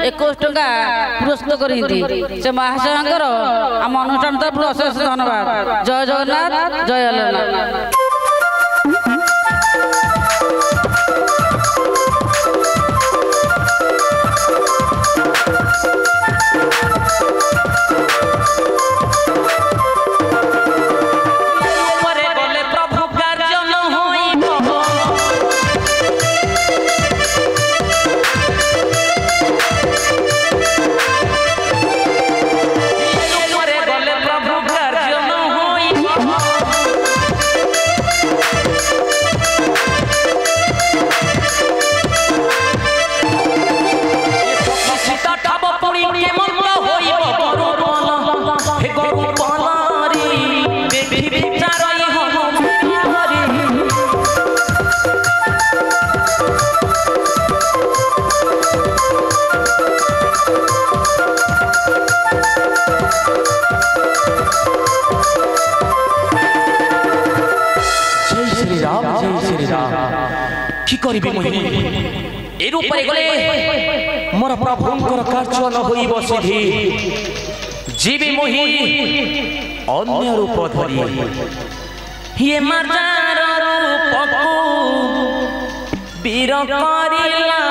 21 टंका पुरस्कृत करिंती से महाशयंकर आम अनुष्ठान तरफ अशेष धन्यवाद। जय जगन्नाथ जय जगन्नाथ। मोर प्रभुंकर कार्य न होइब सिद्धि जीवी मोहि अन्य रूप धरी ये माजार रूप को वीर करिला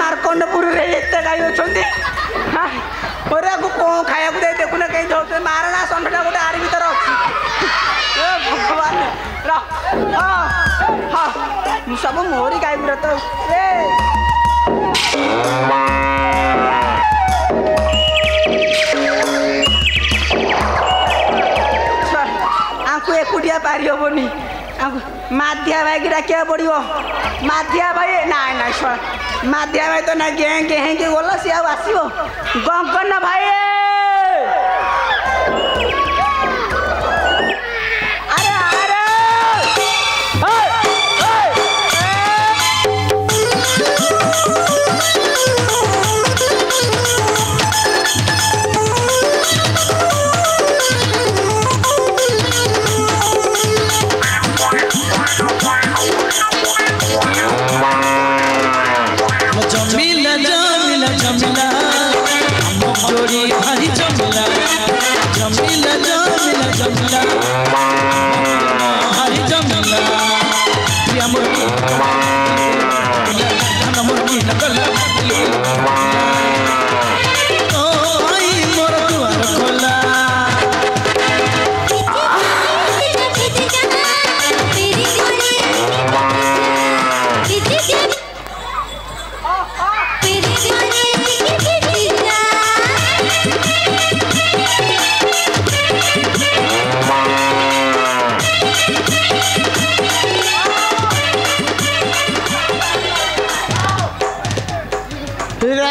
मार्कंडपुर गाई अच्छा खाया देखुना कहीं धरते मारणा षंढटा गोटे आरी भर अच्छी भगवान सब मोरी गाई गुरा तो एकुटिया पारि हेनी माधिया भाई की डाकिया पड़ो माधिया भाई ना ना माधिया भाई तो ना गें गें के गल सी आसो गंकन भाई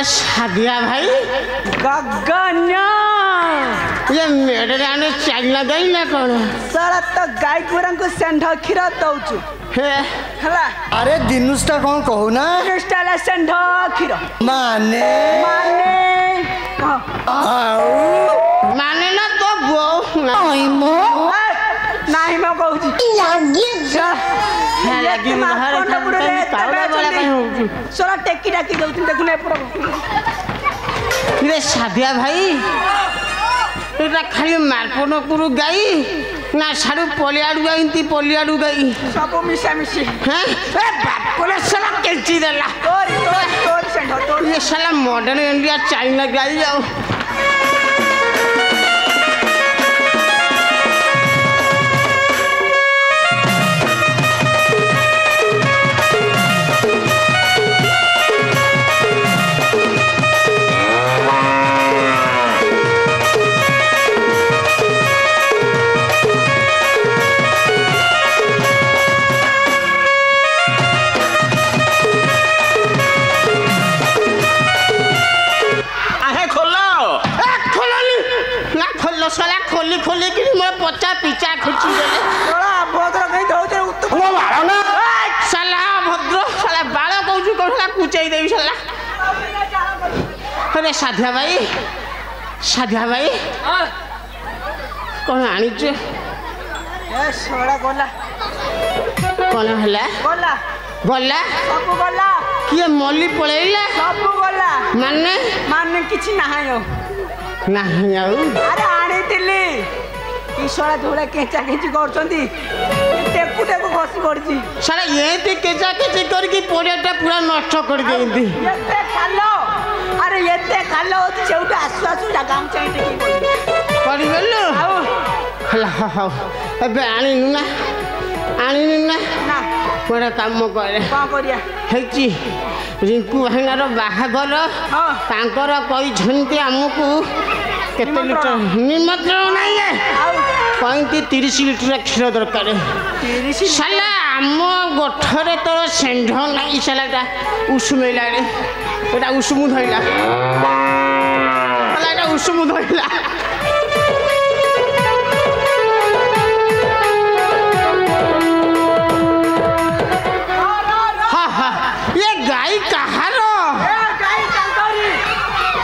सादिया भाई गगन ये मेरे आने चाइना दई ना कौन सारा तो गाय गुरा को सेंध क्षीर दउचु हला अरे दिनुष्टा कौन कहू ना दिनुष्टा ला सेंध क्षीर माने माने माने ना तो गो नहीं मो नहीं मैं कहू लागी सोरा टेकी डाकी दउथिन देखुने रे सादिया भाई এটা খালি মার্পনপুর গাই না সাড়ু পলিয়াড়ু গাইতি পলিয়াড়ু গাই ସବୁ ମିଶାମିଶି হ্যাঁ এ বাপরে শালা কেচি দেলা ତୋରି ତୋରି ତୋରି ଷେଣ୍ଢ ତୋରି ये साला मॉडर्न इंडिया चाइना गाई जाओ साला खोली खोली कि मोर पचा पीछा खिची देले ତୋଳା ଭଦ୍ର କହି ଦଉଛେ ଉତ୍ତର ओ मारो ना साला भद्र साला बाळ कहू कहला कुचै देबी साला अरे साध्या भाई कौन आनी छे ଏ ଶଳା ଗଲା कौन हला ଗଲା गला ସବୁ ଗଲା किए मल्ली पळेइला ସବୁ ଗଲା माने ମାନେ କିଛି ନାହିଁ ଆଉ नहीं आउ ଆରେ ଆଣିଥିଲି କି ଶଳା ଧୋଳା କେଞ୍ଚା କେଞ୍ଚି କରୁଛନ୍ତି ଟେକୁ ଟେକୁ ଖସି ପଡିଛି साला ये ती केजा केजी करके पोड़ियाटा पूरा नष्ट कर देंदी ଏତେ ଖାଲ ଆରେ ଏତେ ଖାଲ ହଉଛି ସେଉଠୁ ଆସୁ ଆସୁ ଜାଗା ଚାହିଁ ଟେକି କରି ଗଲୁ ଆଉ ହେଲା ହଉ ଏବେ ଆଣିନୁ ନା ନା ଗୋଟେ କାମ କରେ କ'ଣ କରିବା ହେଇଛି ରିଙ୍କୁ ଭାଇନାର ବାହାଘର ହଁ। ତାଙ୍କର କହିଛନ୍ତି ଆମକୁ କେତେ ଲିଟର ନିମନ୍ତ୍ରଣ ନାହିଁ ଆଉ କହନ୍ତି 30 ଲିଟର କ୍ଷୀର ଦରକାର 30 ସାଲା ଆମ ଗୋଠରେ ତୋର ଷେଣ୍ଢ ନାହିଁ ସାଲାଟା ଉଷୁମେଇଲାରେ ଏଟା ଉଷୁମୁ ଧଇଲା ସାଲା ଏଟା ଉଷୁମୁ ଧଇଲା ये गाय कहार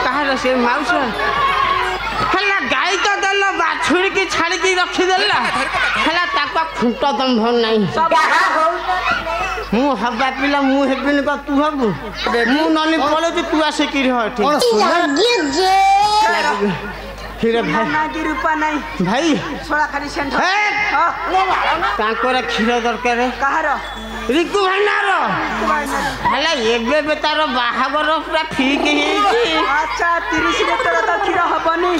कहार से माउस हला गाय तो दल बाछुरी की छाड़ी की रखी देला हला ताका खुंट दंभ नहीं मु हबा पिला मु हेबिन का तू हबु मु नली पळे तू आसे की रह ठीक हिरे भाई ना की रूपा नहीं भाई सोळा खाली सेंध तांकर क्षीर दरकार कहार रिकु भाइनार हला एबे बे तार बाहागर पूरा ठीक हेछि अच्छा 30 लीटर तो क्षीर हबनी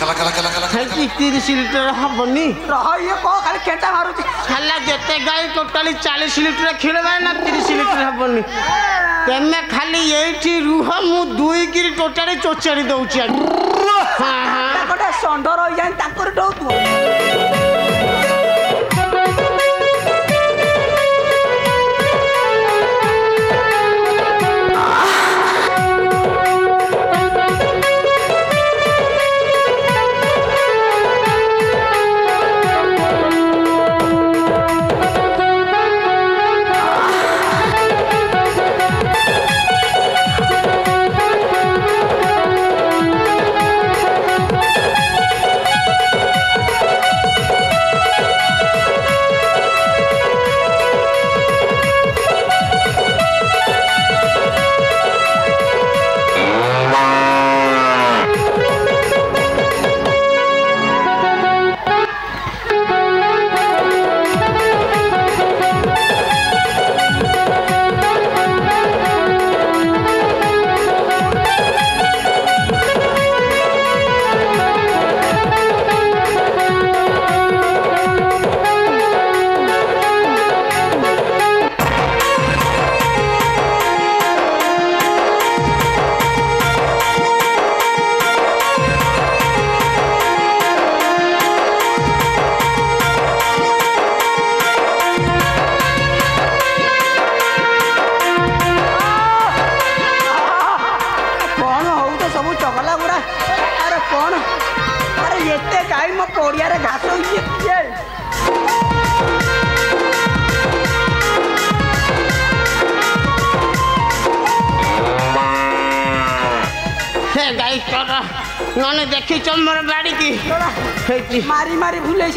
30 लीटर हबनी रह ये को खाली केंटा मारुची हला जते गाय टोटली 40 लीटर क्षीर बाय ना 30 लीटर हबनी तेमे खाली एठी रुह मु 2 किरी टोटली चोचरी दउची हां हां गोटे षंढ रही जाए ताकर डौ तू पड़िया घास गाई कर नने देखी मोर बाड़ी की मारी मारी भूले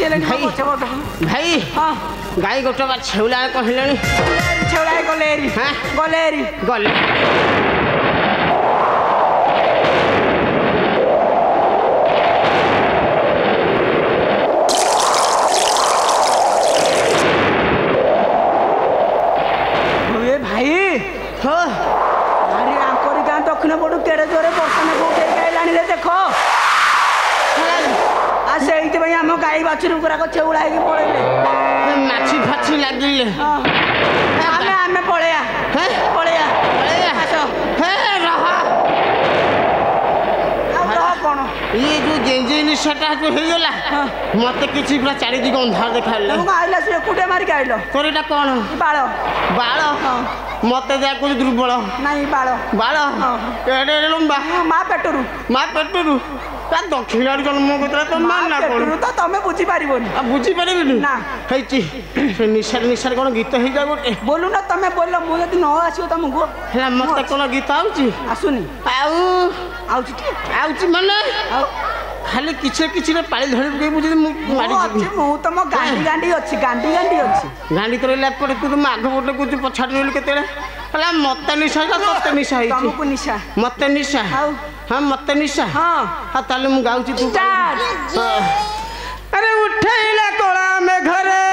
भाई हाँ गाई गोटे बा छेउला कहले छेउला गलेरी हाँ गलेरी गले ଆରେ ଆଙ୍କରି ଗାଁ ଦକ୍ଷିଣ ପଟୁ କେଡ଼େ ଜୋରେ ବର୍ଷା ମେଘ ଉଠେଇକି ଆଇଲାଣି ରେ ଦେଖ। ଆଉ ସେଇଥିପାଇଁ ଆମ ଗାଈ ବାଛୁରୀ ଗୁଡ଼ାକ ଚେଉଳା ହେଇକି ପଳେଇଲେ। ମାଛି ଫାଛି ଲାଗିଲେ ଆମେ ପଳେଇବା ପଳେଇବା ଆସ। ଆଉ ରହ କ'ଣ ଇଏ ଯୋଉ ଜେଞ୍ଜି ନିଶାଟା ଯୋଉ ହେଇଗଲା ମତେ କିଛି ପୁରା ଚାରିଦିଗ ଅନ୍ଧାର ଦେଖାଇଲା। ତମକୁ ଆଇଲା ସେ ଏକୁଟିଆ ମାରିକି ଆଇଲ। ତୋର ଏଇଟା କ'ଣ ବାଳ ବାଳ ମତେ ଯାକୁ ଦୁର୍ବଳ ନାଇଁ ବାଳ ବାଳ ଏଡ଼େ ଏଡ଼େ ଲମ୍ବା ମା ପେଟରୁ ତା ଦକ୍ଷିଣ ଆଡୁ ଜନ୍ମ କରିଥିଲା ତ ମା ନା କ'ଣ ତ ତମେ ବୁଝିପାରିବନି। ଆଉ ବୁଝିପାରିବିନି ନା ହେଇଛି ସେ ନିଶାରେ କ'ଣ ଗୀତ ହେଇଯାଉ ଗୋଟେ ବୋଲୁନ ତମେ ବୋଲ ମୁଁ ଯଦି ନ ଆସିବ ତମକୁ ହେଲା ମତେ କ'ଣ ଗୀତ ଆଉଛି ଆସୁନି ଆଉ ଆଉଛି ଆଉଛି ମାନେ ଆଉ ଖାଲି କିଛି ପାଳି ଧରି ପକେଇବୁ ଯଦି ମୁଁ ମାରିଯିବି। ମୁଁ ତମ ଗାଣ୍ଡି ଅଛି ଗାଣ୍ଡି ତ ରହିଲା ପରେ ତୁ ଆଗ ପଟେ କହୁଛୁ ପଛାଡ଼ି ରହିଲୁ କେତେବେଳେ ହେଲା ମତେ ନିଶା ତତେ ନିଶା ହେଇଛି ତମକୁ ନିଶା ମତେ ନିଶା ଆଉ ହଁ ମତେ ନିଶା ହଁ ତାହେଲେ ମୁଁ ଗାଉଛି ତୁ ଆରେ ଉଠେଇଲା କଳା ମେଘରେ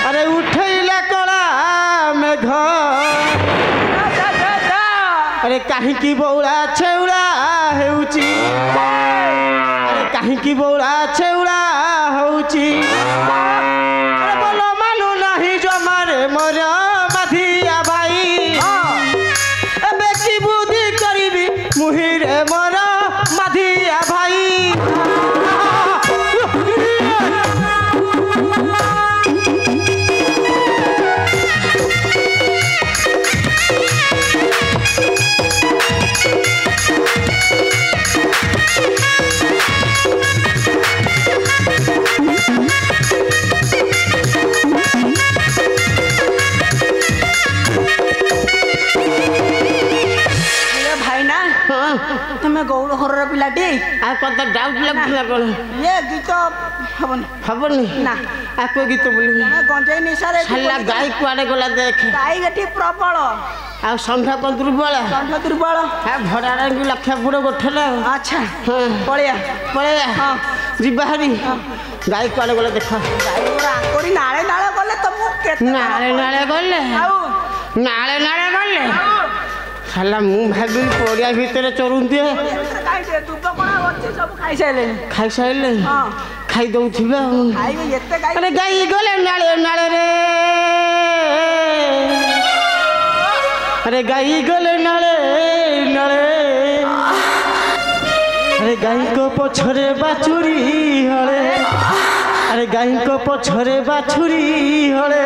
ଆରେ ଉଠେଇଲା କଳା ମେଘ ଆରେ କାହିଁକି ବଉଳା ଛେଉଳା ହେଉଛି ଆରେ କାହିଁକି ବଉଳା ଛେଉଳା ହେଉଛି ଆରେ ବୋଲ ମାନୁ ନାହିଁ ଜମାରେ ମୋର ମାଧିଆ ଭାଇ ଏବେ କି ବୁଦ୍ଧି କରିବି ମୁହିଁରେ ମୋର ମାଧିଆ ଭାଇ ତମେ ଗୌଡ଼ ଘରର ପିଲାଟି ଆଉ କତ ଡାଉଟ୍ ଲାଗୁଥିଲା କ'ଣ ଇଏ ଗୀତ ହବନି ନା ଆଉ କୋଉ ଗୀତ ବୋଲିବି ଗଞ୍ଜେଇ ନିଶାରେ ହେଲା ଗାଈ କୁଆଡ଼େ ଗଲା ଦେଖ ଗାଈ ଏଠି ପ୍ରବଳ ଆଉ ସନ୍ଧ୍ୟା କ'ଣ ଦୁର୍ବଳ ଦୁର୍ବଳ ଭଡ଼ା ରାଙ୍ଗି ଲକ୍ଷ ପୁଡ଼ ଗୋଠେଲା ଆଚ୍ଛା ପଳେଇବା ହଁ ଯିବା ହାରି ଗାଈ କୁଆଡ଼େ ଗଲା ଦେଖ ଗାଈ ଆଙ୍କରି ନାଳେ ଗଲେ ତମକୁ କେତେ ନାଳେ ଗଲେ ଆଉ ନାଳେ ଗଲେ ହେଲା ମୁଁ ଭାବିଲି ପଡ଼ିଆ ଭିତରେ ଚରୁନ୍ତି ଖାଇସାରିଲେ ଖାଇ ଦଉଥିବେ ଆରେ ଗାଈ ଗଲେ ନାଳରେ ଆରେ ଗାଈ ଗଲେ ନାଳେ ଆରେ ଗାଈଙ୍କ ପଛରେ ବାଛୁରୀ ହଳେ ଆରେ ଗାଈଙ୍କ ପଛରେ ବାଛୁରୀ ହଳେ